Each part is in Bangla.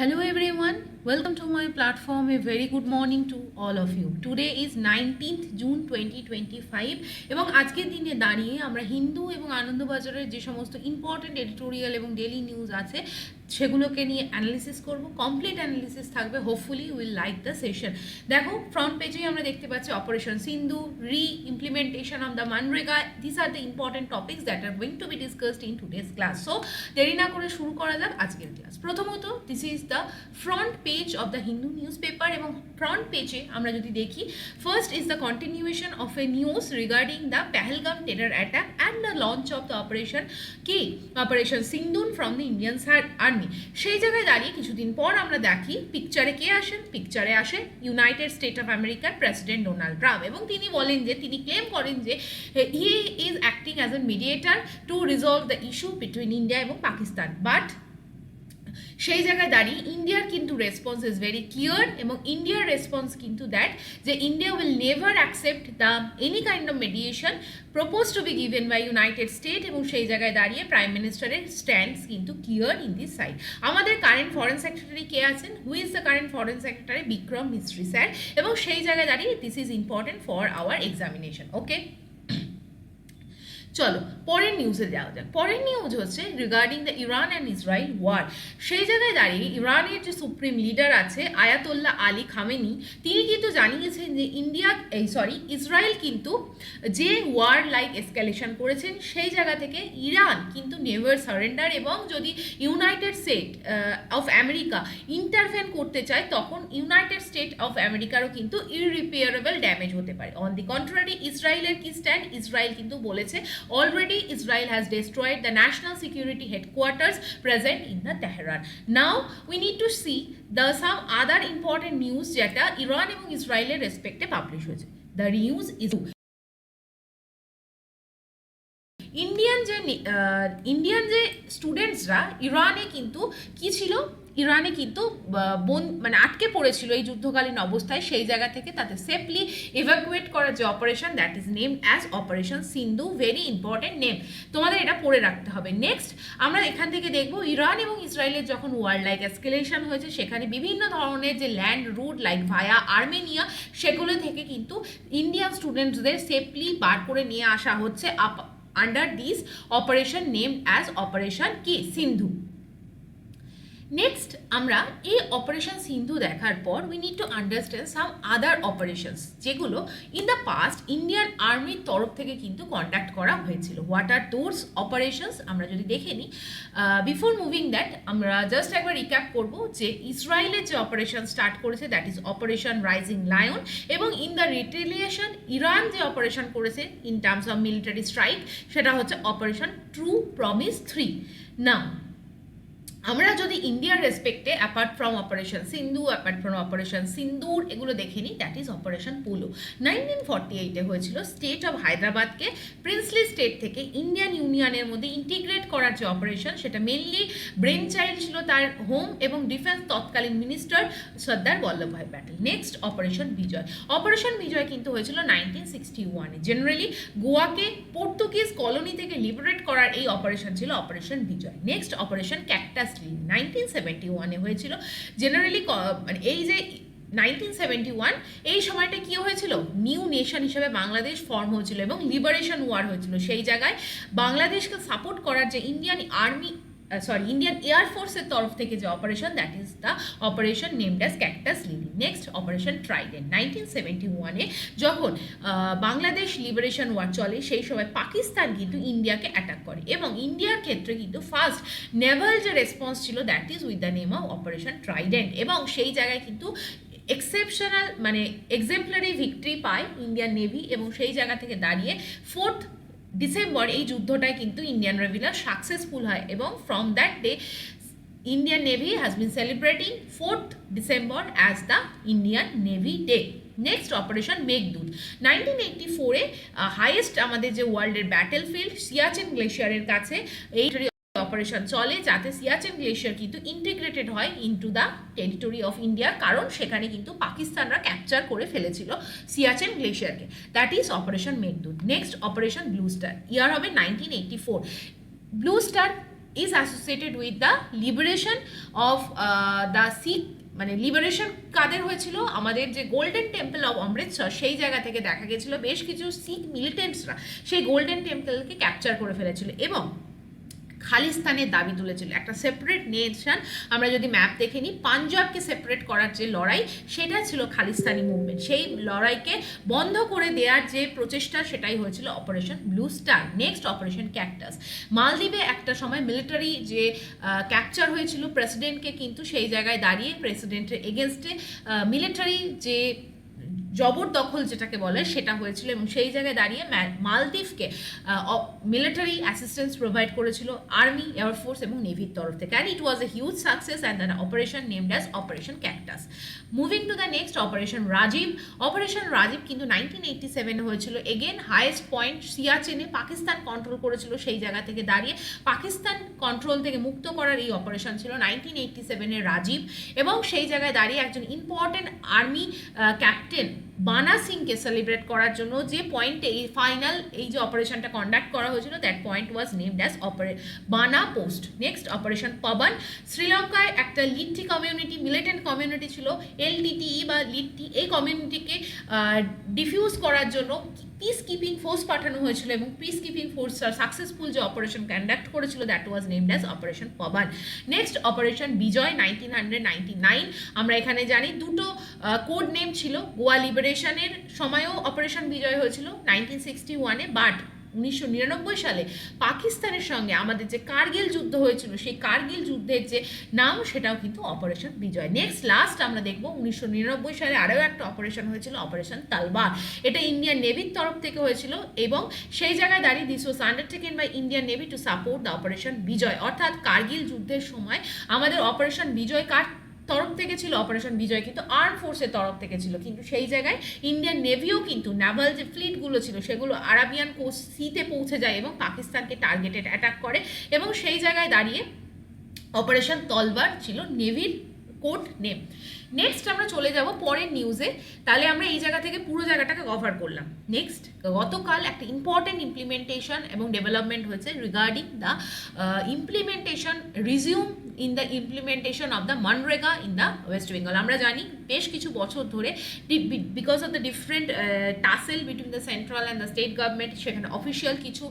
Hello everyone, welcome to my platform. A very good morning to all of you. Today is 19th June 2025 এবং আজকের দিনে দাঁড়িয়ে আমরা হিন্দু এবং আনন্দবাজারের যে সমস্ত ইম্পর্টেন্ট এডিটোরিয়াল এবং ডেইলি নিউজ আছে সেগুলোকে নিয়ে অ্যানালিসিস করব। কমপ্লিট অ্যানালিসিস থাকবে, hopefully will like the session. দেখো, ফ্রন্ট পেজেই আমরা দেখতে পাচ্ছি operation Sindhu, reimplementation of the MNREGA. This are the important topics that are going to be discussed in today's class. So দেরি না করে শুরু করা যাক আজকের ক্লাস। প্রথমত, this is the front page of the Hindu newspaper এবং ফ্রন্ট পেজে আমরা যদি দেখি, first is the continuation of a news regarding the Pahalgam terror attack and the launch of the operation সিন্ধুন ফ্রম দ্য ইন্ডিয়ান আর্মি। সেই জায়গায় দাঁড়িয়ে কিছুদিন পর আমরা দেখি পিকচারে কে আসেন, পিকচারে আসে ইউনাইটেড স্টেট অফ আমেরিকার প্রেসিডেন্ট ডোনাল্ড ট্রাম্প এবং তিনি বলেন যে, তিনি ক্লেম করেন যে he is acting as a mediator two resolve the issue between India এবং পাকিস্তান। বাট সেই জায়গায় দাঁড়িয়ে ইন্ডিয়ার কিন্তু রেসপন্স ইজ ভেরি ক্লিয়ার এবং ইন্ডিয়ার রেসপন্স কিন্তু দ্যাট যে India will never accept the any kind of mediation propose to be given by United State এবং সেই জায়গায় দাঁড়িয়ে প্রাইম মিনিস্টারের স্ট্যান্ডস কিন্তু ক্লিয়ার ইন দিস সাইড। আমাদের কারেন্ট ফরেন সেক্রেটারি কে আছেন? Who is the current foreign secretary? Vikram Misri sir. এবং সেই জায়গায় দাঁড়িয়ে this is important for our examination. Okay, চলো পরের নিউজে যাওয়া যাক। পরের নিউজ হচ্ছে regarding the Iran and Israel war. সেই জায়গায় দাঁড়িয়ে ইরানের যে সুপ্রিম লিডার আছে আয়াতোল্লাহ আলী খামেনি, তিনি কিন্তু জানিয়েছেন যে ইসরায়েল কিন্তু যে ওয়ার লাইক এসকালেশন করেছেন সেই জায়গা থেকে ইরান কিন্তু নেভার সারেন্ডার এবং যদি United state of America intervene করতে চায় তখন ইউনাইটেড স্টেট অফ আমেরিকারও কিন্তু ইররিপেয়ারেবল ড্যামেজ হতে পারে। অন দি কন্ট্রারি, ইসরায়েলের কি স্ট্যান্ড? ইসরায়েল কিন্তু বলেছে already Israel has destroyed the national security headquarters present in the Tehran. Now we need to see some other important news যেটা ইরান এবং ইসরায়েলের রেসপেক্টে পাবলিশ হয়েছে। The news is ইন্ডিয়ান যে স্টুডেন্টসরা ইরানে কিন্তু কি ছিল, ইরানে কিন্তু আটকে পড়েছিল এই যুদ্ধকালীন অবস্থায়, সেই জায়গা থেকে তাদের সেফলি এভাকুয়েট করার যে operation that is named as operation Sindhu. Very important name, তোমাদের এটা পড়ে রাখতে হবে। নেক্সট আমরা এখান থেকে দেখব ইরান এবং ইসরায়েলের যখন ওয়ার লাইক এসকেলেশন হয়েছে সেখানে বিভিন্ন ধরনের যে ল্যান্ড রুট লাইক ভায়া আর্মেনিয়া সেগুলো থেকে কিন্তু ইন্ডিয়ান স্টুডেন্টসদের সেফলি বার করে নিয়ে আসা হচ্ছে under this operation named as operation Sindhu. Next আমরা এই অপারেশন সিন্ধু দেখার পর we need to understand some other operations যেগুলো ইন দ্য পাস্ট ইন্ডিয়ান আর্মির তরফ থেকে কিন্তু কন্ডাক্ট করা হয়েছিল। হোয়াট আর দোজ অপারেশনস আমরা যদি দেখে নিই, বিফোর মুভিং দ্যাট আমরা জাস্ট একবার রিক্যাপ করব যে ইসরায়েলের যে অপারেশন স্টার্ট করেছে that is operation rising lion এবং ইন দ্য রিটেলিয়েশন ইরান যে অপারেশন করেছে in terms of military strike সেটা হচ্ছে অপারেশন ট্রু প্রমিস 3। নাও আমরা যদি ইন্ডিয়ার রেসপেক্টে apart from operation Sindhu, apart from operation Sindoor এগুলো দেখে নিই, দ্যাট ইজ অপারেশন পোলো। 1948-এ হয়েছিল স্টেট অফ হায়দ্রাবাদকে প্রিন্সলি স্টেট থেকে ইন্ডিয়ান ইউনিয়নের মধ্যে ইন্টিগ্রেট করার যে অপারেশন সেটা মেনলি ব্রেন চাইল্ড ছিল তার হোম এবং ডিফেন্স তৎকালীন minister Sardar Vallabhbhai Patel. Next operation বিজয়। অপারেশন বিজয় কিন্তু হয়েছিল 1961-এ। জেনারেলি গোয়াকে পর্তুগিজ কলোনি থেকে লিবারেট করার এই অপারেশন ছিল অপারেশন বিজয়। নেক্সট অপারেশন ক্যাকটাস 1971-এ হয়েছিল। জেনারেলি এই যে 1971 এই সময়টা কি হয়েছিল, নিউ নেশন হিসেবে বাংলাদেশ ফর্ম হয়েছিল এবং লিবারেশন ওয়ার হয়েছিল। সেই জায়গায় বাংলাদেশকে সাপোর্ট করার যে ইন্ডিয়ান এয়ারফোর্সের তরফ থেকে যে operation that is the operation named as cactus lily. Next operation trident. 1971-এ যখন বাংলাদেশ লিবারেশন ওয়ার চলে সেই সময় পাকিস্তান কিন্তু ইন্ডিয়াকে অ্যাটাক করে এবং ইন্ডিয়ার ক্ষেত্রে কিন্তু ফার্স্ট নেভাল যে রেসপন্স ছিল that is with the name of operation Trident এবং সেই জায়গায় কিন্তু এক্সেপশনাল এক্সেম্পলারি ভিক্টরি পায় ইন্ডিয়ান নেভি এবং সেই জায়গা থেকে দাঁড়িয়ে 4th ডিসেম্বর এই যুদ্ধটায় কিন্তু ইন্ডিয়ান নেভিরা সাকসেসফুল হয় এবং from that day Indian navy has been celebrating 4th December as the Indian navy day. Next operation Meghdoot. 1984-এ হাইয়েস্ট আমাদের যে ওয়ার্ল্ডের ব্যাটেল ফিল্ড সিয়াচেন গ্লেশিয়ারের কাছে এই অপারেশন চলে যাতে সিয়াচেন গ্লেশিয়ার কিন্তু ইন্টিগ্রেটেড হয় into the territory of India, কারণ সেখানে কিন্তু পাকিস্তানরা ক্যাপচার করে ফেলেছিল সিয়াচেন গ্লেশিয়ারকে। That is operation Meghdoot. Next operation blue star, year হবে 1984। Blue star is associated with the liberation of the Sikh, মানে লিবারেশন কাদের হয়েছিল, আমাদের যে গোল্ডেন টেম্পল অফ অমৃতসর সেই জায়গা থেকে দেখা গেছিল বেশ কিছু শিখ মিলিটেন্টসরা সেই গোল্ডেন টেম্পলকে ক্যাপচার করে ফেলেছিল এবং খালিস্তানের দাবি তুলেছিল, একটা সেপারেট নেশন। আমরা যদি ম্যাপ দেখে নিই, পাঞ্জাবকে সেপারেট করার যে লড়াই সেটা ছিল খালিস্তানি মুভমেন্ট, সেই লড়াইকে বন্ধ করে দেওয়ার যে প্রচেষ্টা সেটাই হয়েছিল operation blue star. Next operation cactus. মালদ্বীপে একটা সময় মিলিটারি যে ক্যাপচার হয়েছিল প্রেসিডেন্টকে, কিন্তু সেই জায়গায় দাঁড়িয়ে প্রেসিডেন্টের এগেনস্টে মিলিটারি যে জবরদখল যেটাকে বলে সেটা হয়েছিল এবং সেই জায়গায় দাঁড়িয়ে মালদ্বীপকে মিলিটারি অ্যাসিস্ট্যান্স প্রোভাইড করেছিল আর্মি, এয়ারফোর্স এবং নেভির তরফ থেকে, and it was a huge success and then operation named as operation cactus. Moving to the next operation Rajiv. Operation Rajiv কিন্তু 1987 হয়েছিল। এগেন হাইয়েস্ট পয়েন্ট সিয়াচেনে পাকিস্তান কন্ট্রোল করেছিল, সেই জায়গা থেকে দাঁড়িয়ে পাকিস্তান কন্ট্রোল থেকে মুক্ত করার এই অপারেশন ছিল 1987-এর রাজীব। এবং সেই জায়গায় দাঁড়িয়ে একজন ইম্পর্টেন্ট আর্মি ক্যাপ্টেন বানা সিংকে সেলিব্রেট করার জন্য যে পয়েন্টে এই ফাইনাল এই যে অপারেশনটা কন্ডাক্ট করা হয়েছিল, that point was named as Bana post. Next operation Pawan. শ্রীলঙ্কায় একটা লিট্টি কমিউনিটি, মিলিটেন্ট কমিউনিটি ছিল, এলটিটিই বা লিট্টি, এই কমিউনিটিকে ডিফিউজ করার জন্য পিস কিপিং ফোর্স পাঠানো হয়েছিল এবং পিস কিপিং ফোর্স সাকসেসফুল যে অপারেশন কন্ডাক্ট করেছিল that was named as operation Pawan. Next operation Vijay 1999। আমরা এখানে জানি দুটো কোড নেম ছিল, গোয়া লিবারেশনের সময়ও অপারেশন বিজয় হয়েছিল 1961-এ, বাট 1999 সালে পাকিস্তানের সঙ্গে আমাদের যে কার্গিল যুদ্ধ হয়েছিল সেই কার্গিল যুদ্ধের যে নাম সেটাও কিন্তু অপারেশন বিজয়। নেক্সট লাস্ট আমরা দেখব 1999 সালে আরও একটা অপারেশন হয়েছিল, অপারেশন তালবার। এটা ইন্ডিয়ান নেভির তরফ থেকে হয়েছিল এবং সেই জায়গায় দাঁড়িয়ে this was undertaken by Indian navy to support the operation Vijay. অর্থাৎ কার্গিল যুদ্ধের সময় আমাদের অপারেশন বিজয় তরফ থেকে ছিল, অপারেশন বিজয় কিন্তু আর্ম ফোর্সের তরফ থেকে ছিল, কিন্তু সেই জায়গায় ইন্ডিয়ান নেভিও কিন্তু নাভাল যে ফ্লিটগুলো ছিল সেগুলো আরাবিয়ান কোস্ট সিতে পৌঁছে যায় এবং পাকিস্তানকে টার্গেটেড অ্যাটাক করে এবং সেই জায়গায় দাঁড়িয়ে অপারেশন তলবার ছিল নেভির কোড নেম। নেক্সট আমরা চলে যাব পরের নিউজে। তাহলে আমরা এই জায়গা থেকে পুরো জায়গাটাকে কভার করলাম। নেক্সট, গতকাল একটা ইম্পর্টেন্ট ইমপ্লিমেন্টেশন এবং ডেভেলপমেন্ট হয়েছে regarding the implementation resume in the implementation of the MNREGA in the West Bengal. আমরা জানি বেশ কিছু বছর ধরে because of the different tassel between the central and the state government, সেখানে অফিসিয়াল কিছু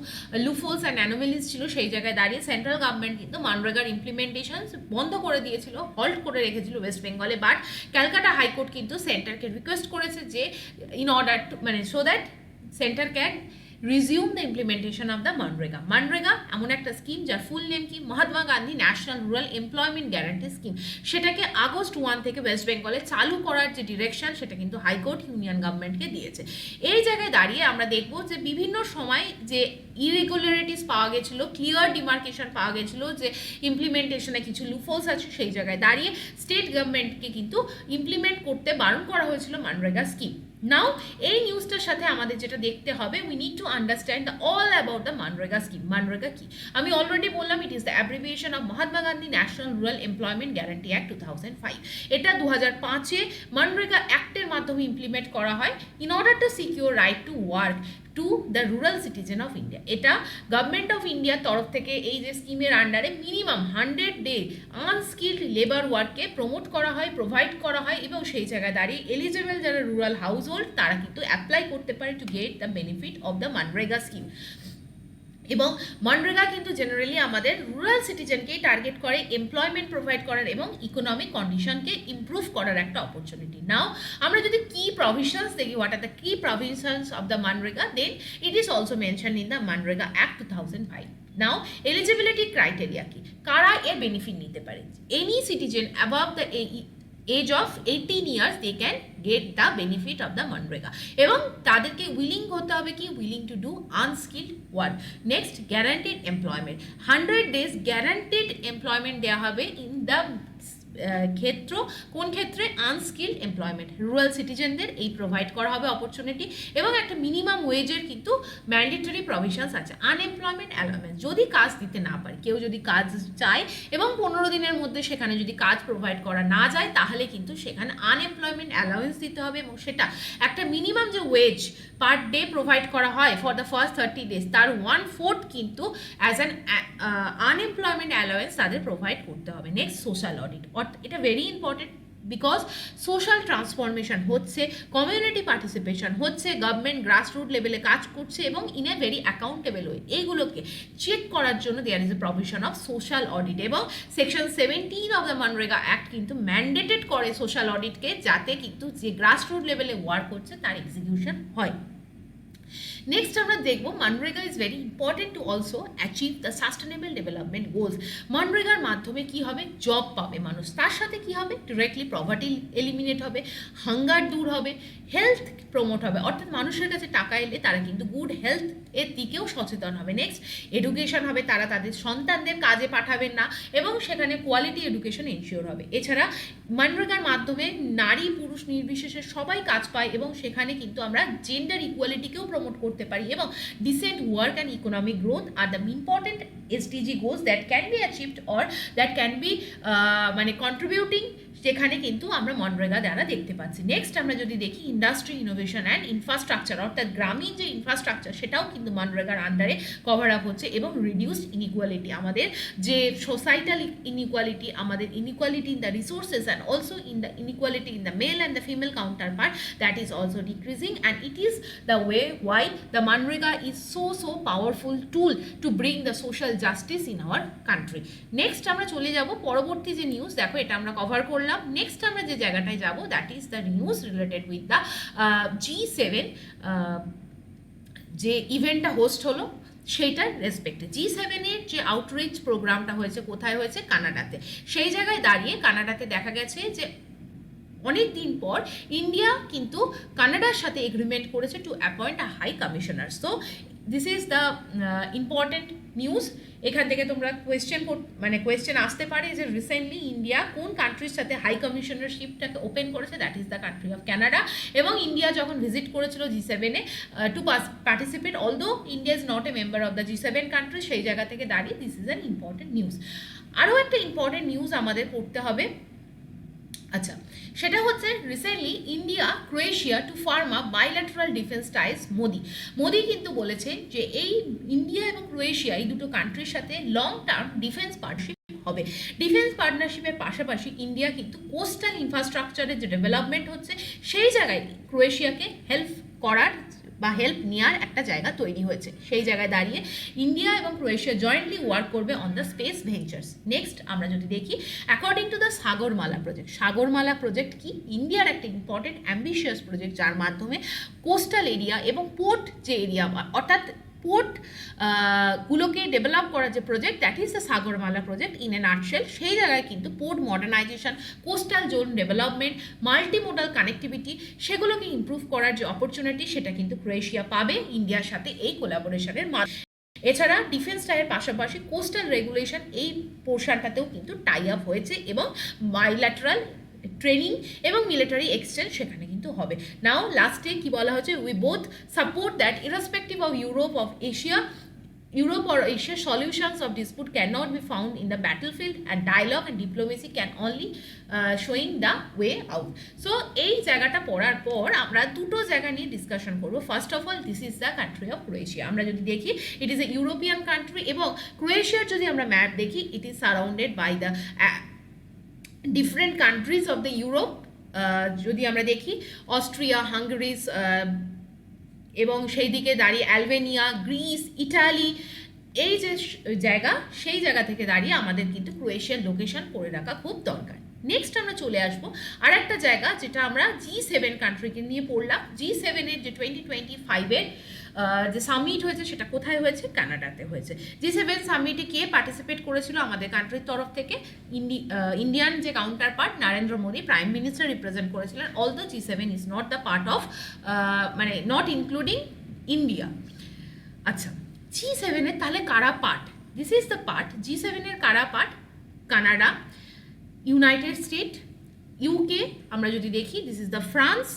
লুফোলস অ্যান্ড অ্যানোমেলিস ছিল, সেই জায়গায় দাঁড়িয়ে সেন্ট্রাল গভর্নমেন্ট কিন্তু মনরেগার ইমপ্লিমেন্টেশন বন্ধ করে দিয়েছিল, হল্ট করে রেখেছিল ওয়েস্ট বেঙ্গলে। বাট ক্যালকাটা হাইকোর্ট কিন্তু সেন্টারকে রিকোয়েস্ট করেছে যে ইন অর্ডার টু মানে so that centre can resume the implementation of the MNREGA. MNREGA এমন একটা স্কিম যার ফুল নেম কি, Mahatma Gandhi national rural employment guarantee scheme. সেটাকে আগস্ট 1 থেকে ওয়েস্ট বেঙ্গলে চালু করার যে ডিরেকশন সেটা কিন্তু হাইকোর্ট ইউনিয়ন গভর্নমেন্টকে দিয়েছে। এই জায়গায় দাঁড়িয়ে আমরা দেখব যে বিভিন্ন সময় যে ইরেগুলারিটিস পাওয়া গেছিলো, ক্লিয়ার ডিমার্কেশন পাওয়া গেছিলো যে ইমপ্লিমেন্টেশনে কিছু লুফলস আছে, সেই জায়গায় দাঁড়িয়ে স্টেট গভর্নমেন্টকে কিন্তু ইমপ্লিমেন্ট করতে বারণ করা হয়েছিল মনরেগা স্কিম। নাও এই নিউজটার সাথে আমাদের যেটা দেখতে হবে, we need to understand the all about the MNREGA scheme. MNREGA কি আমি অলরেডি বললাম, it is the abbreviation of Mahatma Gandhi national rural employment guarantee act 2005। এটা 2005-এ মনরেগা অ্যাক্টের মাধ্যমে ইমপ্লিমেন্ট করা হয় in order to secure right to work to the rural citizen of India. এটা গভর্নমেন্ট অফ ইন্ডিয়ার তরফ থেকে এই যে স্কিমের আন্ডারে মিনিমাম 100 ডে আনস্কিল্ড লেবার ওয়ার্ককে প্রমোট করা হয়, প্রোভাইড করা হয় এবং সেই জায়গায় দাঁড়িয়ে এলিজিবল যারা রুরাল হাউস হোল্ড তারা কিন্তু অ্যাপ্লাই করতে পারে two get the benefit of the MNREGA scheme. এবং মনরেগা কিন্তু জেনারেলি আমাদের রুরাল সিটিজেনকেই টার্গেট করে, এমপ্লয়মেন্ট প্রোভাইড করার এবং ইকোনমিক কন্ডিশনকে ইমপ্রুভ করার একটা অপরচুনিটি। নাও আমরা যদি কি প্রভিশনস দেখি, what are the key provisions of the MNREGA, then it is also mention in the MNREGA act 2005। Now eligibility criteria কি, কারা এর বেনিফিট নিতে পারে? Any citizen above the age of 18 years they can get the benefit of the MNREGA এবং তাদেরকে উইলিং হতে হবে কি, willing to do unskilled work. Next, guaranteed employment, 100 days guaranteed employment দেওয়া হবে ইন দ্য ক্ষেত্র, কোন ক্ষেত্রে? আনস্কিল্ড এমপ্লয়মেন্ট, রুরাল সিটিজেনদের এই প্রোভাইড করা হবে অপরচুনিটি, এবং একটা মিনিমাম ওয়েজের কিন্তু ম্যান্ডেটরি প্রভিশনস আছে। আনএমপ্লয়মেন্ট অ্যালাউন্স, যদি কাজ দিতে না পারে, কেউ যদি কাজ চায় এবং 15 দিনের মধ্যে সেখানে যদি কাজ প্রোভাইড করা না যায়, তাহলে কিন্তু সেখানে আনএমপ্লয়মেন্ট অ্যালাউন্স দিতে হবে, এবং সেটা একটা মিনিমাম যে ওয়েজ পার ডে প্রোভাইড করা হয় ফর দ্য ফার্স্ট 30 days, তার 1/4 কিন্তু অ্যাজ অ্যান আনএমপ্লয়মেন্ট অ্যালাউন্স তাদের প্রোভাইড করতে হবে। নেক্সট, সোশ্যাল অডিট, এটা very important, because social transformation হচ্ছে, কমিউনিটি পার্টিসিপেশন হচ্ছে, গভর্নমেন্ট গ্রাসরুট লেভেলে কাজ করছে এবং in a very accountable way, এইগুলোকে চেক করার জন্য there is a provision of social audit, এবং section 17 of the MNREGA act কিন্তু ম্যান্ডেটেড করে সোশ্যাল অডিটকে, যাতে কিন্তু যে গ্রাসরুট লেভেলে ওয়ার্ক হচ্ছে তার এক্সিকিউশন হয়। নেক্সট আমরা দেখব MNREGA is very important to also achieve the sustainable development goals. মনরেগার মাধ্যমে কি হবে? জব পাবে মানুষ, তার সাথে কি হবে? ডিরেক্টলি পভার্টি এলিমিনেট হবে, হাঙ্গার দূর হবে, হেলথ প্রমোট হবে, অর্থাৎ মানুষের কাছে টাকা এলে তারা কিন্তু গুড হেলথ এর দিকেও সচেতন হবে। নেক্সট, এডুকেশন হবে, তারা তাদের সন্তানদের কাজে পাঠাবেন না এবং সেখানে কোয়ালিটি এডুকেশন এনশিওর হবে। এছাড়া মনরেগার মাধ্যমে নারী পুরুষ নির্বিশেষে সবাই কাজ পায় এবং সেখানে কিন্তু আমরা জেন্ডার ইকুয়ালিটিকেও প্রমোট করতে পারি, এবং decent work and economic growth are the important SDG goals that can be achieved or that can be মানে কন্ট্রিবিউটিং, সেখানে কিন্তু আমরা মনরেগা দ্বারা দেখতে পাচ্ছি। নেক্সট আমরা যদি দেখি ইন্ডাস্ট্রি, ইনোভেশন অ্যান্ড ইনফ্রাস্ট্রাকচার, অর্থাৎ গ্রামীণ যে ইনফ্রাস্ট্রাকচার সেটাও কিন্তু মনরেগার আন্ডারে কভার আপ হচ্ছে, এবং রিডিউসড ইনইকুয়ালিটি, আমাদের যে সোসাইটাল ইনইকুয়ালিটি, আমাদের inequality in the resources and also in the inequality in the male and the female counterpart, that is also decreasing, and it is the way why the MNREGA is so powerful tool to bring the social justice in our country. Next আমরা চলে যাব পরবর্তী যে নিউজ, দেখো এটা আমরা কভার করলাম। নেক্সট আমরা যে জায়গাটায় যাব, that is the news related with the G7 যে ইভেন্টটা হোস্ট হলো সেইটার রেসপেক্টে। G7 এর যে আউটরিচ প্রোগ্রামটা হয়েছে, কোথায় হয়েছে? কানাডাতে। সেই জায়গায় দাঁড়িয়ে কানাডাতে দেখা গেছে যে অনেক দিন পর ইন্ডিয়া কিন্তু কানাডার সাথে এগ্রিমেন্ট করেছে to appoint a high commissioner. So this is the important news. এখান থেকে তোমরা কোয়েশ্চেন আসতে পারে যে রিসেন্টলি ইন্ডিয়া কোন কান্ট্রির সাথে হাই কমিশনারশিপটাকে ওপেন করেছে, that is the country of Canada. এবং ইন্ডিয়া যখন ভিজিট করেছিল G7 to participate, although India is not a member of the G7 country, সেই জায়গা থেকে দাঁড়িয়ে this is an important news. আরও একটা ইম্পর্টেন্ট নিউজ আমাদের পড়তে হবে, আচ্ছা, সেটা হচ্ছে recently India Croatia to firm up bilateral defence ties. Modi কিন্তু বলেছে যে এই ইন্ডিয়া এবং ক্রোয়েশিয়া এই দুটো কান্ট্রির সাথে লং টার্ম ডিফেন্স পার্টনারশিপ হবে। ডিফেন্স পার্টনারশিপের পাশাপাশি ইন্ডিয়া কিন্তু কোস্টাল ইনফ্রাস্ট্রাকচারের যে ডেভেলপমেন্ট হচ্ছে সেই জায়গায় ক্রোয়েশিয়াকে হেল্প করার বা হেল্প নেওয়ার একটা জায়গা তৈরি হয়েছে। সেই জায়গায় দাঁড়িয়ে ইন্ডিয়া এবং ক্রোয়েশিয়া জয়েন্টলি ওয়ার্ক করবে on the space ventures. Next আমরা যদি দেখি, according to the Sagarmala project. Sagarmala project কি? ইন্ডিয়ার একটা ইম্পর্টেন্ট অ্যাম্বিশিয়াস প্রজেক্ট, যার মাধ্যমে কোস্টাল এরিয়া এবং পোর্ট যে এরিয়া, অর্থাৎ পোর্ট গুলোকে ডেভেলপ করার যে project, that is the Sagarmala project in a nutshell. সেই জায়গায় কিন্তু port modernisation, coastal zone development, multimodal connectivity, সেগুলোকে ইমপ্রুভ করার যে অপরচুনিটি সেটা কিন্তু ক্রোয়েশিয়া পাবে ইন্ডিয়ার সাথে এই কোলাবোরেশনের মাধ্যমে। এছাড়া ডিফেন্স টাইয়ের পাশাপাশি কোস্টাল রেগুলেশন এই পোর্শনটাতেও কিন্তু টাই আপ হয়েছে, এবং বাইল্যাটারাল ট্রেনিং এবং মিলিটারি এক্সচেঞ্জ সেখানে কিন্তু হবে। নাও লাস্টে কি বলা হচ্ছে, we both support that irrespective of Europe or Asia, solutions of dispute cannot be found in the battlefield, and dialogue and diplomacy can only showing the way out. So এই জায়গাটা পড়ার পর আমরা দুটো জায়গা নিয়ে ডিসকাশন করব। First of all, this is the country of Croatia. আমরা যদি দেখি, it is a European country, এবং ক্রোয়েশিয়ার যদি আমরা ম্যাপ দেখি, it is surrounded by the different countries of the Europe. যদি আমরা দেখি, অস্ট্রিয়া, হাঙ্গেরি, এবং সেই দিকে দাঁড়িয়ে অ্যালবেনিয়া, গ্রিস, ইটালি, এই যে জায়গা, সেই জায়গা থেকে দাঁড়িয়ে আমাদের কিন্তু ক্রোয়েশিয়ার লোকেশন করে রাখা খুব দরকার। নেক্সট আমরা চলে আসবো আর একটা জায়গা, যেটা আমরা G7 কান্ট্রিকে নিয়ে পড়লাম। G7 এর যে 2025 যে সামিট হয়েছে, সেটা কোথায় হয়েছে? কানাডাতে হয়েছে। G7 সামিটে কে পার্টিসিপেট করেছিল আমাদের কান্ট্রির তরফ থেকে? ইন্ডিয়ান যে counterpart Narendra Modi, prime minister represent করেছিলেন। Although G7 is not the part of, মানে নট ইনক্লুডিং ইন্ডিয়া। আচ্ছা, G7 এর তাহলে কারা part? This is the part. G7 এর কারা part? Canada, United State, UK আমরা যদি দেখি this is the France,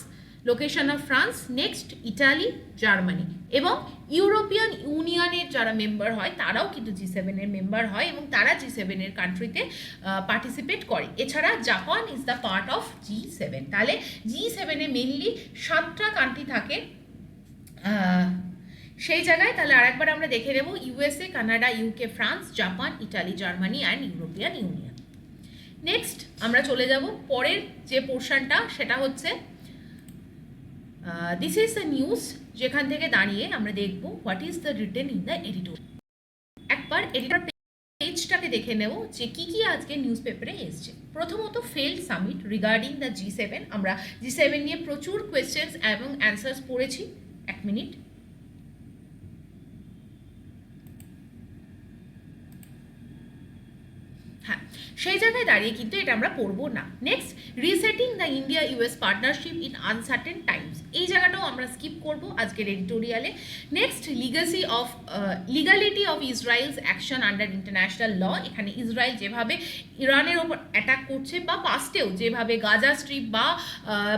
location of France, next Italy, Germany, এবং ইউরোপিয়ান ইউনিয়নের যারা মেম্বার হয় তারাও কিন্তু G7 এর মেম্বার হয় এবং তারা G7 এর কান্ট্রিতে পার্টিসিপেট করে। এছাড়া Japan is the part of G7। তাহলে G7 এ মেনলি 7টা কান্ট্রি থাকে সেই জায়গায়। তাহলে আরেকবার আমরা দেখে নেব, USA, Canada, UK, France, Japan, Italy, Germany and European union. Next আমরা চলে যাব পরের যে পোর্শনটা, সেটা হচ্ছে দিস ইজ দ্য নিউজ, যেখান থেকে দাঁড়িয়ে আমরা দেখব what is the written in the editorial. একবার এডিটর পেজটাকে দেখে নেব যে কি কি আজকে নিউজ পেপারে এসছে। প্রথমত failed summit regarding the G7। আমরা G7 নিয়ে প্রচুর কোয়েশ্চেন্স এবং অ্যান্সার্স পড়েছি। এক মিনিট, হ্যাঁ, সেই জায়গায় দাঁড়িয়ে কিন্তু এটা আমরা পড়বো না। Next, resetting the India US partnership in uncertain times, এই জায়গাটাও আমরা স্কিপ করব আজকের এডিটোরিয়ালে। Next, legality of Israel's action under international law, এখানে ইসরায়েল যেভাবে ইরানের ওপর অ্যাটাক করছে বা পাস্টেও যেভাবে গাজা স্ট্রিপ বা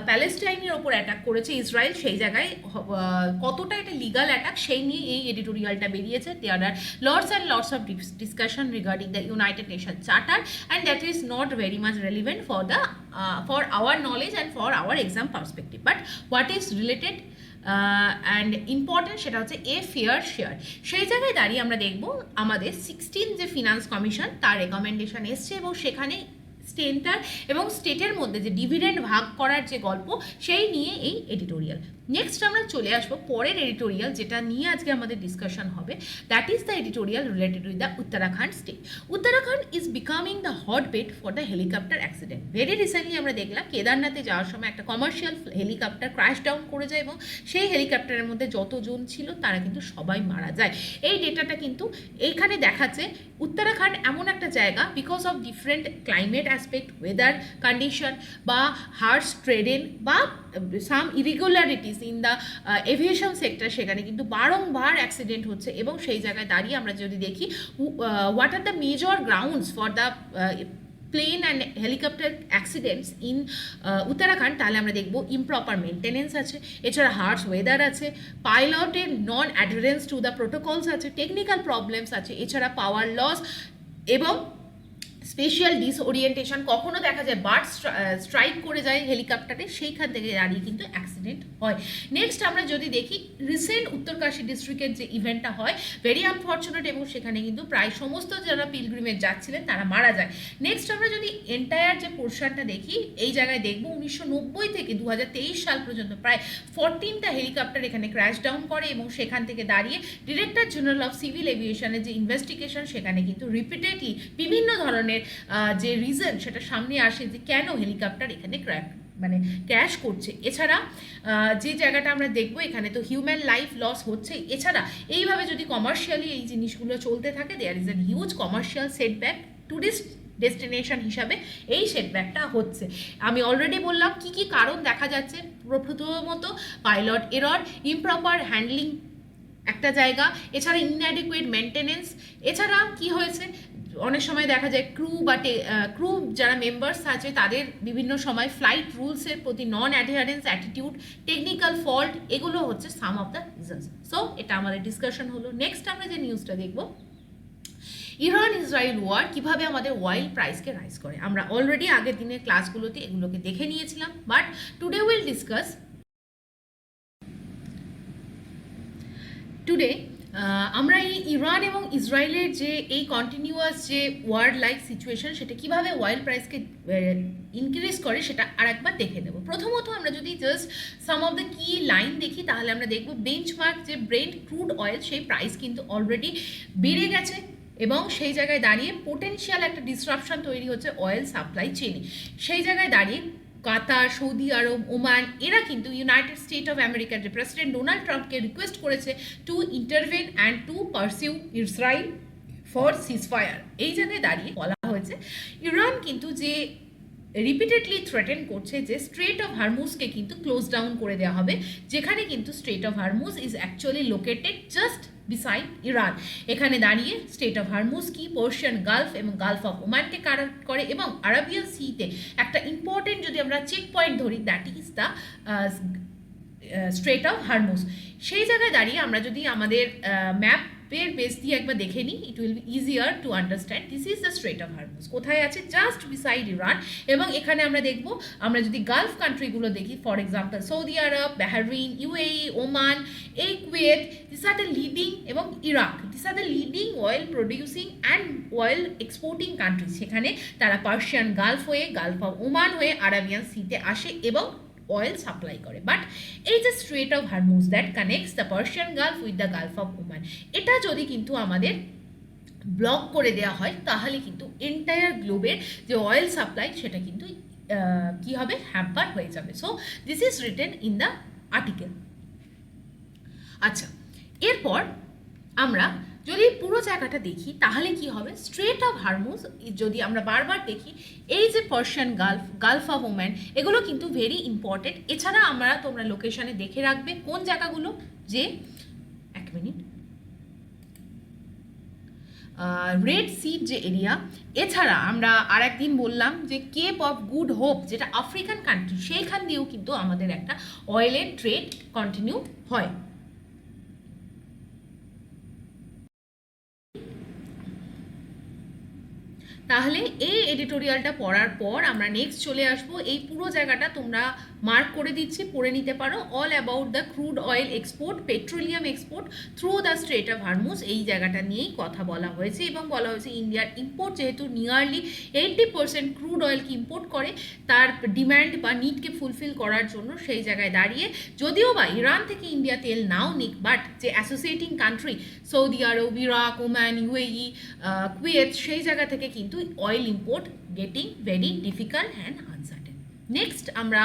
প্যালেস্টাইনের ওপর অ্যাটাক করেছে ইসরায়েল, সেই জায়গায় কতটা এটা লিগাল অ্যাটাক সেই নিয়ে এই এডিটোরিয়ালটা বেরিয়েছে। There are lots and lots of discussion regarding the United Nation charter, and that is not very much relevant for our knowledge and for our exam perspective, but what is related and important সেটা হচ্ছে এ ফেয়ার শেয়ার। সেই জায়গায় দাঁড়িয়ে আমরা দেখব আমাদের 16 যে ফিনান্স কমিশন তার রেকমেন্ডেশন এসছে এবং সেখানে সেন্টার এবং স্টেটের মধ্যে যে ডিভিডেন্ড ভাগ করার যে গল্প সেই নিয়ে এই এডিটোরিয়াল। নেক্সট আমরা চলে আসবো পরের এডিটোরিয়াল, যেটা নিয়ে আজকে আমাদের ডিসকাশন হবে। That is the editorial related with the Uttarakhand state. Uttarakhand is becoming the hotbed for the helicopter accident. Very recently আমরা দেখলাম কেদারনাথে যাওয়ার সময় একটা কমার্শিয়াল হেলিকপ্টার ক্র্যাশ ডাউন করে যায় এবং সেই হেলিকপ্টারের মধ্যে যতজন ছিল তারা কিন্তু সবাই মারা যায়। এই ডেটাটা কিন্তু এইখানে দেখাচ্ছে উত্তরাখণ্ড এমন একটা জায়গা, because of different climate aspect, weather condition বা হার্শ ট্রেডেন বা some irregularities in the aviation sector, সেখানে কিন্তু বারংবার অ্যাক্সিডেন্ট হচ্ছে। এবং সেই জায়গায় দাঁড়িয়ে আমরা যদি দেখি what are the major grounds for the plain and helicopter accidents in Uttarakhand, তাহলে আমরা দেখব ইমপ্রপার মেনটেনেন্স আছে, এছাড়া হার্শ ওয়েদার আছে, পাইলটের নন অ্যাডারেন্স টু দ্য প্রোটোকলস আছে, টেকনিক্যাল প্রবলেমস আছে, এছাড়া পাওয়ার লস এবং স্পেশাল ডিসওরিয়েন্টেশন। কখনো দেখা যায় বার্ড স্ট্রাইক করে যায় হেলিকপ্টারে, সেইখান থেকে দাঁড়িয়ে কিন্তু অ্যাক্সিডেন্ট হয়। নেক্সট আমরা যদি দেখি রিসেন্ট উত্তরকাশী ডিস্ট্রিক্টের যে ইভেন্টটা হয়, ভেরি আনফর্চুনেট, এবং সেখানে কিন্তু প্রায় সমস্ত যারা পিলগ্রিমেজ যাচ্ছিলেন তারা মারা যায়। নেক্সট আমরা যদি এন্টায়ার যে পোর্শনটা দেখি, এই জায়গায় দেখব 1990 থেকে 2023 সাল পর্যন্ত প্রায় 14টা হেলিকপ্টার এখানে ক্র্যাশ ডাউন করে এবং সেখান থেকে দাঁড়িয়ে ডিরেক্টর জেনারেল অফ সিভিল এভিয়েশনের যে ইনভেস্টিগেশন, সেখানে কিন্তু রিপিটেডলি বিভিন্ন ধরনের যে রিজন সেটা সামনে আসে যে কেন হেলিকপ্টার এখানে ক্র্যাশ করছে। এছাড়া যে জায়গাটা আমরা দেখবো, এখানে তো হিউম্যান লাইফ লস হচ্ছে। এছাড়া এইভাবে যদি কমার্শিয়ালি এই জিনিসগুলো চলতে থাকে, there is a huge commercial setback tourist destination হিসাবে এই সেটব্যাকটা হচ্ছে। আমি অলরেডি বললাম কি কি কারণ দেখা যাচ্ছে। প্রথমত পাইলট এরর, ইমপ্রপার হ্যান্ডলিং একটা জায়গা, এছাড়া ইনঅ্যাডিকুয়েট মেনটেনেন্স। এছাড়া কি হয়েছে, অনেক সময় দেখা যায় ক্রু যারা মেম্বার্স আছে তাদের বিভিন্ন সময় ফ্লাইট রুলসের প্রতি নন অ্যাডহারেন্স অ্যাটিটিউড, টেকনিক্যাল ফল্ট, এগুলো হচ্ছে সাম অফ দ্য রিজনস। সো এটা আমাদের ডিসকাশন হলো। নেক্সট আমরা যে নিউজটা দেখব, ইরান ইসরায়েল ওয়ার কিভাবে আমাদের অয়েল প্রাইসকে রাইজ করে। আমরা অলরেডি আগের দিনের ক্লাসগুলোতে এগুলোকে দেখে নিয়েছিলাম, বাট টুডে উইল ডিসকাস আমরা এই ইরান এবং ইসরায়েলের যে এই কন্টিনিউয়াস যে ওয়ার লাইক সিচুয়েশন, সেটা কিভাবে অয়েল প্রাইসকে ইনক্রিজ করে সেটা আর একবার দেখে নেব। প্রথমত আমরা যদি জাস্ট সাম অফ দ্য কি লাইন দেখি, তাহলে আমরা দেখব বেঞ্চমার্ক যে ব্রেন্ট ক্রুড অয়েল, সেই প্রাইস কিন্তু অলরেডি বেড়ে গেছে এবং সেই জায়গায় দাঁড়িয়ে পোটেনশিয়াল একটা ডিসরাপশন তৈরি হচ্ছে অয়েল সাপ্লাই চেইনে। সেই জায়গায় দাঁড়িয়ে কাতার, সৌদি আরব, ওমান, এরা কিন্তু ইউনাইটেড স্টেট অফ আমেরিকার যে প্রেসিডেন্ট ডোনাল্ড ট্রাম্পকে রিকোয়েস্ট করেছে to intervene and to pursue Israel for ceasefire. এই জায়গায় দাঁড়িয়ে বলা হয়েছে ইরান কিন্তু যে রিপিটেডলি থ্রেটেন করছে যে স্ট্রেট অফ হারমুজকে কিন্তু ক্লোজ ডাউন করে দেওয়া হবে, যেখানে কিন্তু strait of Hormuz is actually located just beside Iran. এখানে দাঁড়িয়ে স্টেট অফ হারমুজ কি, পার্সিয়ান গালফ এবং গালফ অফ ওমানকে কানেক্ট করে, এবং আরাবিয়ান সিতে একটা ইম্পর্টেন্ট যদি আমরা চেক পয়েন্ট ধরি, that is the strait of Hormuz. সেই জায়গায় দাঁড়িয়ে আমরা যদি আমাদের ম্যাপের বেস দিয়ে একবার দেখে নিই, it will be easier to understand. This is the strait of Hormuz কোথায় আছে, জাস্ট বিসাইড ইরান। এবং এখানে আমরা দেখব, আমরা যদি গালফ কান্ট্রিগুলো দেখি, for example Saudi Arab, Bahrain, UAE, Oman, Kuwait, this are the leading, এবং Iraq, this are the leading oil producing and oil exporting country. সেখানে তারা পার্সিয়ান গালফ হয়ে, গালফ অফ ওমান হয়ে আরাবিয়ান সিতে আসে এবং oil supply করে। বাট এই যে strait of Hormuz that connects the Persian gulf with the gulf of Oman, এটা যদি কিন্তু আমাদের ব্লক করে দেওয়া হয়, তাহলে কিন্তু এন্টায়ার গ্লোবের যে অয়েল সাপ্লাই সেটা কিন্তু কি হবে, হ্যাম্পার হয়ে যাবে। So this is written in the article. আচ্ছা, এরপর আমরা যদি পুরো জায়গাটা দেখি তাহলে কি হবে, স্ট্রেট অফ হারমুজ যদি আমরা বারবার দেখি, এই যে Persian Gulf, Gulf of Oman, এগুলো কিন্তু ভেরি ইম্পর্টেন্ট। এছাড়া তোমরা লোকেশনে দেখে রাখবে কোন জায়গাগুলো, যে এক মিনিট, রেড সির যে এরিয়া, এছাড়া আমরা আর একদিন বললাম যে কেপ অফ গুড হোপ, যেটা আফ্রিকান কান্ট্রি, সেইখান দিয়েও কিন্তু আমাদের একটা অয়েলের ট্রেড কন্টিনিউ হয়। তাহলে এই এডিটোরিয়ালটা পড়ার পর আমরা নেক্সট চলে আসব, এই পুরো জায়গাটা তোমরা মার্ক করে দিচ্ছি, পড়ে নিতে পারো, all about the crude oil export, petroleum export through the strait of Hormuz. এই জায়গাটা নিয়েই কথা বলা হয়েছে, এবং বলা হয়েছে ইন্ডিয়ার ইম্পোর্ট যেহেতু নিয়ারলি 80% ক্রুড অয়েলকে ইম্পোর্ট করে, তার ডিম্যান্ড বা নিডকে ফুলফিল করার জন্য সেই জায়গায় দাঁড়িয়ে, যদিও বা ইরান থেকে ইন্ডিয়া তেল নাও নিক, বাট যে অ্যাসোসিয়েটিং কান্ট্রি সৌদি আরব, ইরাক, ওমান, ইউএই, কুয়েত, সেই জায়গা থেকে কিন্তু oil import getting very difficult and uncertain. Next আমরা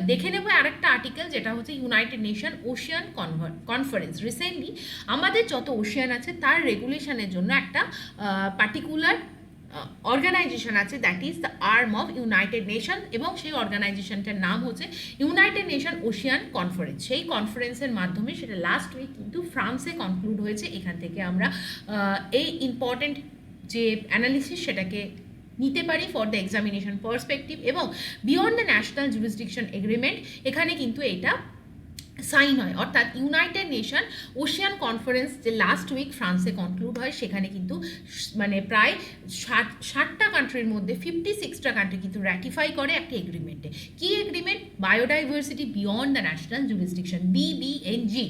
দেখে নেব আরেকটা আর্টিকেল, যেটা হচ্ছে United nation Ocean conference. Recently আমাদের যত ওশিয়ান আছে তার রেগুলেশনের জন্য একটা পার্টিকুলার অর্গানাইজেশন আছে, that is the arm of United nation, এবং সেই অর্গানাইজেশনটার নাম হচ্ছে ইউনাইটেড নেশন ওশিয়ান কনফারেন্স। সেই কনফারেন্সের মাধ্যমে সেটা লাস্ট উইক কিন্তু ফ্রান্সে কনক্লুড হয়েছে। এখান থেকে আমরা এই ইম্পর্টেন্ট যে অ্যানালিসিস সেটাকে নিতে পারি ফর দ্য এক্সামিনেশন পার্সপেক্টিভ, এবং beyond the national jurisdiction agreement এখানে কিন্তু এটা সাইন হয়। অর্থাৎ ইউনাইটেড নেশন ওশিয়ান কনফারেন্স যে লাস্ট উইক ফ্রান্সে কনক্লুড হয়, সেখানে কিন্তু মানে প্রায় 60টা কান্ট্রির মধ্যে 56টা কান্ট্রি কিন্তু র্যাটিফাই করে একটা এগ্রিমেন্টে। কি agreement? Biodiversity beyond the national jurisdiction, BBNJ.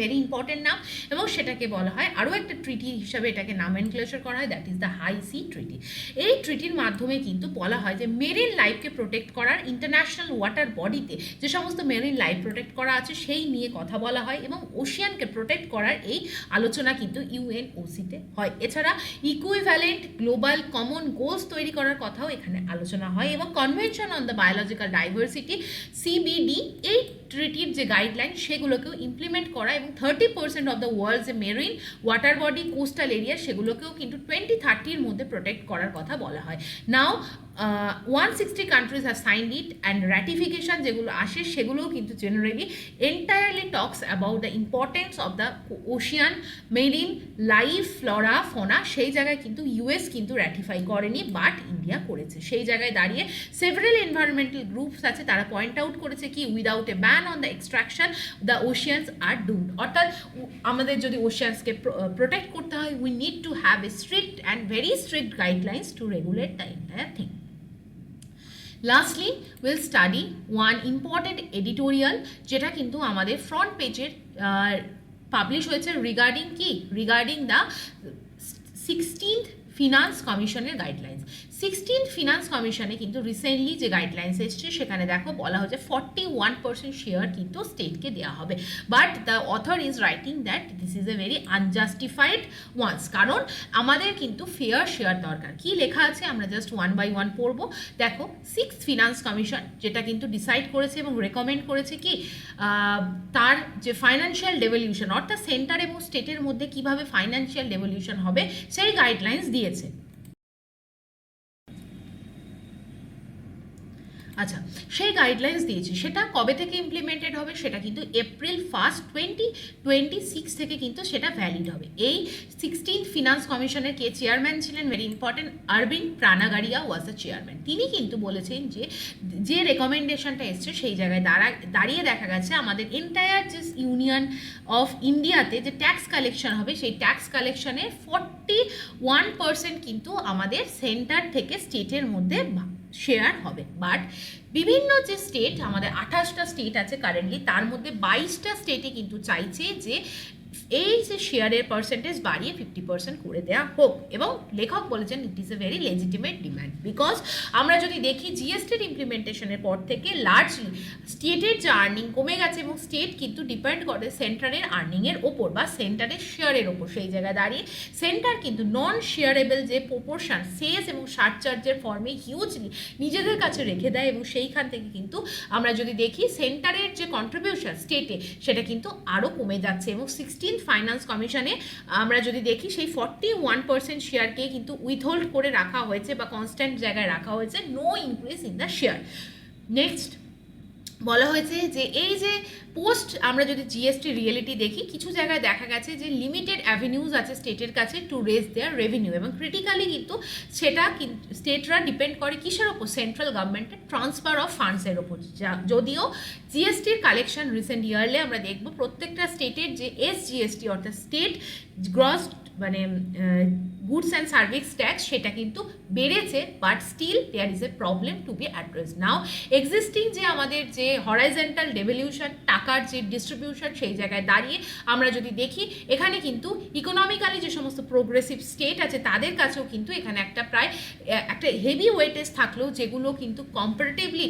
Very important নাম, এবং সেটাকে বলা হয় আরও একটা ট্রিটি হিসাবে এটাকে নামেনক্লেচার করা হয়, that is the high sea treaty. এই ট্রিটির মাধ্যমে কিন্তু বলা হয় যে মেরিন লাইফকে প্রোটেক্ট করার, ইন্টারন্যাশনাল ওয়াটার বডিতে যে সমস্ত মেরিন লাইফ প্রোটেক্ট করা আছে সেই নিয়ে কথা বলা হয়, এবং ওশিয়ানকে প্রোটেক্ট করার এই আলোচনা কিন্তু ইউএনওসিতে হয়। এছাড়া ইকুইভ্যালেন্ট গ্লোবাল কমন গোলস তৈরি করার কথাও এখানে আলোচনা হয়, এবং convention on the biological diversity CBD, এই ট্রিটির যে গাইডলাইন সেগুলোকেও ইমপ্লিমেন্ট করা, এবং 30% অফ দ্য ওয়ার্ল্ড যে marine water body, coastal area, সেগুলোকেও কিন্তু 2030-র মধ্যে প্রোটেক্ট করার কথা বলা হয়। Now 160 countries have signed it, and ratification যেগুলো আসে সেগুলোও কিন্তু generally entirely talks about the importance of the ocean marine life, flora, fauna. সেই জায়গায় কিন্তু ইউএস কিন্তু র্যাটিফাই করেনি, বাট ইন্ডিয়া করেছে। সেই জায়গায় দাঁড়িয়ে সেভারাল এনভায়রনমেন্টাল গ্রুপস আছে, তারা পয়েন্ট আউট করেছে কি, without a ban on the extraction the oceans are doomed. অর্থাৎ আমাদের যদি ওশিয়ানসকে প্রোটেক্ট করতে হয়, we need to have a strict and very strict guidelines to regulate the entire thing. Lastly will study one important editorial, যেটা কিন্তু আমাদের ফ্রন্ট পেজের পাবলিশ হয়েছে, রিগার্ডিং দ্য 16th ফিনান্স কমিশনের গাইডলাইন্স। 16th ফিনান্স কমিশনে কিন্তু রিসেন্টলি যে গাইডলাইন্স এসছে, সেখানে দেখো বলা হচ্ছে 41% শেয়ার কিন্তু স্টেটকে দেওয়া হবে, but the author is writing that this is a very unjustified ones, কারণ আমাদের কিন্তু ফেয়ার শেয়ার দরকার। কি লেখা আছে আমরা জাস্ট ওয়ান বাই ওয়ান পড়বো। দেখো 6th ফিনান্স কমিশন যেটা কিন্তু ডিসাইড করেছে এবং রেকমেন্ড করেছে কি, তার যে ফাইন্যান্সিয়াল ডেভলিউশন, অর্থাৎ সেন্টার এবং স্টেটের মধ্যে কিভাবে ফাইন্যান্সিয়াল ডেভলিউশন হবে, সেই গাইডলাইন্স দিয়েছে। আচ্ছা, সেই গাইডলাইন্স দিয়েছি, সেটা কবে থেকে ইমপ্লিমেন্টেড হবে, সেটা কিন্তু এপ্রিল 1, 2026 থেকে কিন্তু সেটা ভ্যালিড হবে। এই 16th ফিনান্স কমিশনের কে চেয়ারম্যান ছিলেন, very important, Arvind Panagariya was the chairman. তিনি কিন্তু বলেছেন যে রেকমেন্ডেশনটা এসছে সেই জায়গায় দাঁড়িয়ে দেখা গেছে আমাদের এন্টায়ার যে ইউনিয়ন অফ ইন্ডিয়াতে যে ট্যাক্স কালেকশন হবে, সেই ট্যাক্স কালেকশনের 41% কিন্তু আমাদের সেন্টার থেকে স্টেটের মধ্যে শেয়ার হবে। বাট বিভিন্ন যে স্টেট, আমাদের 28টা স্টেট আছে কারেন্টলি, তার মধ্যে 22টা স্টেটে কিন্তু চাইছে যে এই যে শেয়ারের পার্সেন্টেজ বাড়িয়ে 50% করে দেওয়া হোক, এবং লেখক বলেছেন ইট is a very legitimate demand. Because আমরা যদি দেখি জিএসটির ইমপ্লিমেন্টেশনের পর থেকে লার্জলি স্টেটের যে আর্নিং কমে গেছে, এবং স্টেট কিন্তু ডিপেন্ড করে সেন্টারের আর্নিংয়ের ওপর বা সেন্টারের শেয়ারের ওপর। সেই জায়গায় দাঁড়িয়ে সেন্টার কিন্তু নন শেয়ারেবল যে প্রপোর্শন সেস এবং সারচার্জের ফর্মে হিউজলি নিজেদের কাছে রেখে দেয়, এবং সেইখান থেকে কিন্তু আমরা যদি দেখি সেন্টারের যে কন্ট্রিবিউশন স্টেটে সেটা কিন্তু আরও কমে যাচ্ছে। এবং 16th ফাইন্যান্স কমিশনে আমরা যদি দেখি সেই 41% শেয়ারকে কিন্তু উইথহোল্ড করে রাখা হয়েছে বা কনস্ট্যান্ট জায়গায় রাখা হয়েছে, no increase in the share. Next বলা হয়েছে যে এই যে পোস্ট আমরা যদি জিএসটি রিয়েলিটি দেখি, কিছু জায়গায় দেখা গেছে যে লিমিটেড অ্যাভিনিউজ আছে স্টেটের কাছে টু রেজ দেয়ার রেভিনিউ, এবং ক্রিটিক্যালি কিন্তু সেটা স্টেটরা ডিপেন্ড করে কিসের ওপর, সেন্ট্রাল গভর্নমেন্টের ট্রান্সফার অফ ফান্ডসের ওপর। যদিও জিএসটির কালেকশন রিসেন্ট ইয়ারলে আমরা দেখব প্রত্যেকটা স্টেটের যে এসজিএসটি অর্থাৎ স্টেট গ্রস মানে গুডস অ্যান্ড সার্ভিস ট্যাক্স সেটা কিন্তু বেড়েছে, but still there is a problem to be address. Now existing যে আমাদের যে হরাইজেন্টাল ডেভলিউশন, টাকার যে ডিস্ট্রিবিউশন, সেই জায়গায় দাঁড়িয়ে আমরা যদি দেখি এখানে কিন্তু ইকোনমিক্যালি যে সমস্ত প্রোগ্রেসিভ স্টেট আছে তাদের কাছেও কিন্তু এখানে একটা প্রায় একটা হেভি ওয়েটেজ থাকলেও যেগুলো কিন্তু কম্পারেটিভলি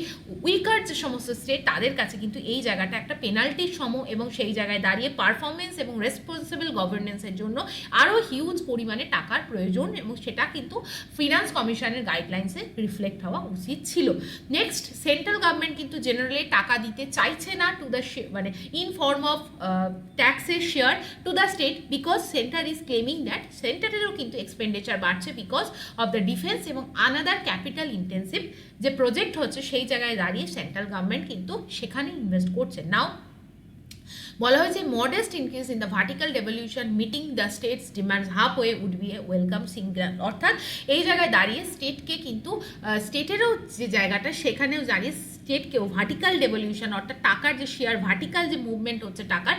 উইকার যে সমস্ত স্টেট তাদের কাছে কিন্তু এই জায়গাটা একটা পেনাল্টির সম, এবং সেই জায়গায় দাঁড়িয়ে পারফরমেন্স এবং রেসপন্সিবল গভর্নেন্সের জন্য আরও হিউজ পরিমাণে টাকার প্রয়োজন, এবং সেটা কিন্তু ফিনান্স কমিশনের গাইডলাইন্সে রিফ্লেক্ট হওয়া উচিত ছিল। নেক্সট, সেন্ট্রাল গভর্নমেন্ট কিন্তু জেনারেলি টাকা দিতে চাইছে না টু দ্য মানে ইন ফর্ম অফ ট্যাক্সের share to the state, because centre is claiming that সেন্টারেরও কিন্তু এক্সপেন্ডিচার বাড়ছে বিকজ অফ দ্য ডিফেন্স এবং আনাদার ক্যাপিটাল ইন্টেন্সিভ যে প্রজেক্ট হচ্ছে, সেই জায়গায় দাঁড়িয়ে সেন্ট্রাল গভর্নমেন্ট কিন্তু সেখানে ইনভেস্ট করছে। নাও বলা হয়েছে modest increase in the vertical devolution meeting the states demands half way would be a welcome single, অর্থাৎ এই জায়গায় দাঁড়িয়ে স্টেটকে কিন্তু স্টেটেরও যে জায়গাটা সেখানেও দাঁড়িয়ে স্টেটকেও ভার্টিক্যাল ডেভলিউশন অর্থাৎ টাকার যে শেয়ার ভার্টিক্যাল যে মুভমেন্ট হচ্ছে টাকার,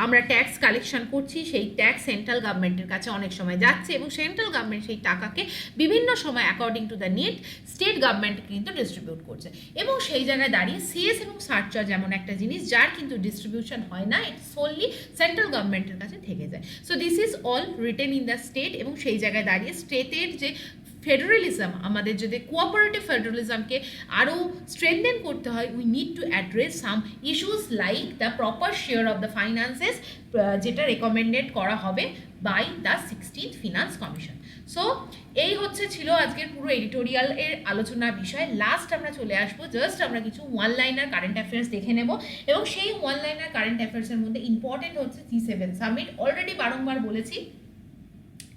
আমরা ট্যাক্স কালেকশন করছি, সেই ট্যাক্স সেন্ট্রাল গভর্নমেন্টের কাছে অনেক সময় যাচ্ছে, এবং সেন্ট্রাল গভর্নমেন্ট সেই টাকাকে বিভিন্ন সময় according to the need state government কিন্তু ডিস্ট্রিবিউট করছে, এবং সেই জায়গায় দাঁড়িয়ে সিএস এবং সারচার্জ এমন একটা জিনিস যার কিন্তু ডিস্ট্রিবিউশন হয় না, ইট সোললি সেন্ট্রাল গভর্নমেন্টের কাছে থেকে যায়। So this is all written in the state, এবং সেই জায়গায় দাঁড়িয়ে স্টেটের যে ফেডারেলিজম, আমাদের যদি কোঅপারেটিভ ফেডারেলিজমকে আরও স্ট্রেংথেন করতে হয়, we need to address some issues like the proper share of the finances, যেটা রেকমেন্ডেড করা হবে by the 16th finance commission. So এই ছিল আজকের পুরো এডিটোরিয়াল এর আলোচনার বিষয়। লাস্ট আমরা চলে আসবো, জাস্ট আমরা কিছু ওয়ান লাইনার কারেন্ট অ্যাফেয়ার্স দেখে নেব, এবং সেই ওয়ান লাইনার কারেন্ট অ্যাফেয়ার্সের মধ্যে ইম্পর্টেন্ট হচ্ছে G7 সামিট। অলরেডি বারংবার বলেছি,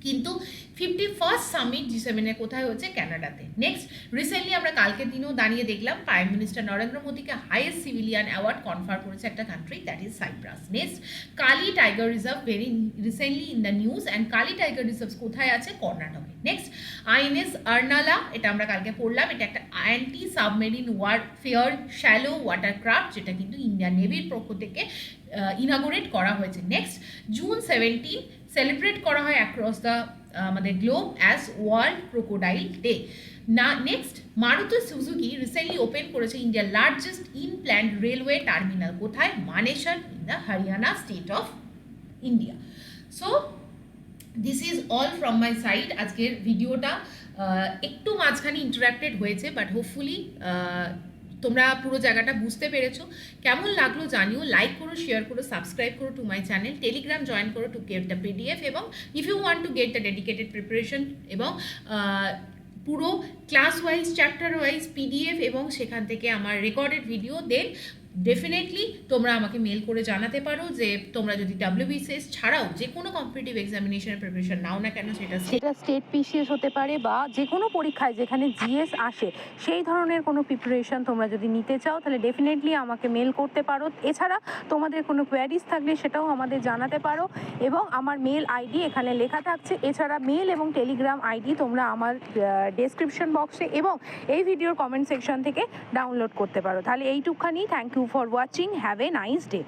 কিন্তু 51st সামিট G7 এ কোথায় হচ্ছে? ক্যানাডাতে। নেক্সট, রিসেন্টলি আমরা কালকের দিনেও দাঁড়িয়ে দেখলাম প্রাইম মিনিস্টার নরেন্দ্র মোদীকে হাইয়েস্ট সিভিলিয়ান অ্যাওয়ার্ড কনফার করেছে একটা country, that is Cyprus. Next, Kali tiger reserve very recently in the news, and Kali tiger reserve কোথায় আছে? কর্ণাটকে। নেক্সট, আইএনএস আর্নালা, এটা আমরা কালকে পড়লাম, এটা একটা অ্যান্টি সাবমেরিন ওয়ারফেয়ার শ্যালো ওয়াটারক্রাফট, যেটা কিন্তু ইন্ডিয়ান নেভির পক্ষ থেকে ইনাগোরেট করা হয়েছে। নেক্সট, জুন 17 সেলিব্রেট করা হয় অ্যাক্রস দ্য আমাদের globe as world crocodile day. না next, Maruti Suzuki recently open করেছে ইন্ডিয়ার লার্জেস্ট ইনপ্ল্যান্ড রেলওয়ে টার্মিনাল, কোথায়? Manesar in the Haryana state of India. So this is all from my side. আজকের ভিডিওটা একটু মাঝখানে ইন্টারাক্টেড হয়েছে, বাট হোপফুলি তোমরা পুরো জায়গাটা বুঝতে পেরেছো। কেমন লাগলো জানিও, লাইক করো, শেয়ার করো, সাবস্ক্রাইব করো to my channel, Telegram join করো টু গেট দ্য পিডিএফ, এবং if you want to get the dedicated preparation এবং পুরো class wise chapter wise PDF এবং সেখান থেকে আমার রেকর্ডেড ভিডিও, দেন ডেফিনেটলি তোমরা আমাকে মেল করে জানাতে পারো যে তোমরা যদি WBCS ছাড়াও যে কোনো কম্পিটিটিভ এক্সামিনেশনের প্রিপারেশন নাও না কেন, সেটা স্টেট পিসিএস হতে পারে বা যে কোনো পরীক্ষায় যেখানে জিএস আসে সেই ধরনের কোনো প্রিপারেশন তোমরা যদি নিতে চাও তাহলে ডেফিনেটলি আমাকে মেল করতে পারো। এছাড়া তোমাদের কোনো কোয়ারিজ থাকলে সেটাও আমাদের জানাতে পারো এবং আমার মেল আইডি এখানে লেখা থাকছে। এছাড়া মেল এবং টেলিগ্রাম আইডি তোমরা আমার ডেসক্রিপশন বক্সে এবং এই ভিডিওর কমেন্ট সেকশন থেকে ডাউনলোড করতে পারো। তাহলে এইটুকখানি। Thank you for watching. Have a nice day.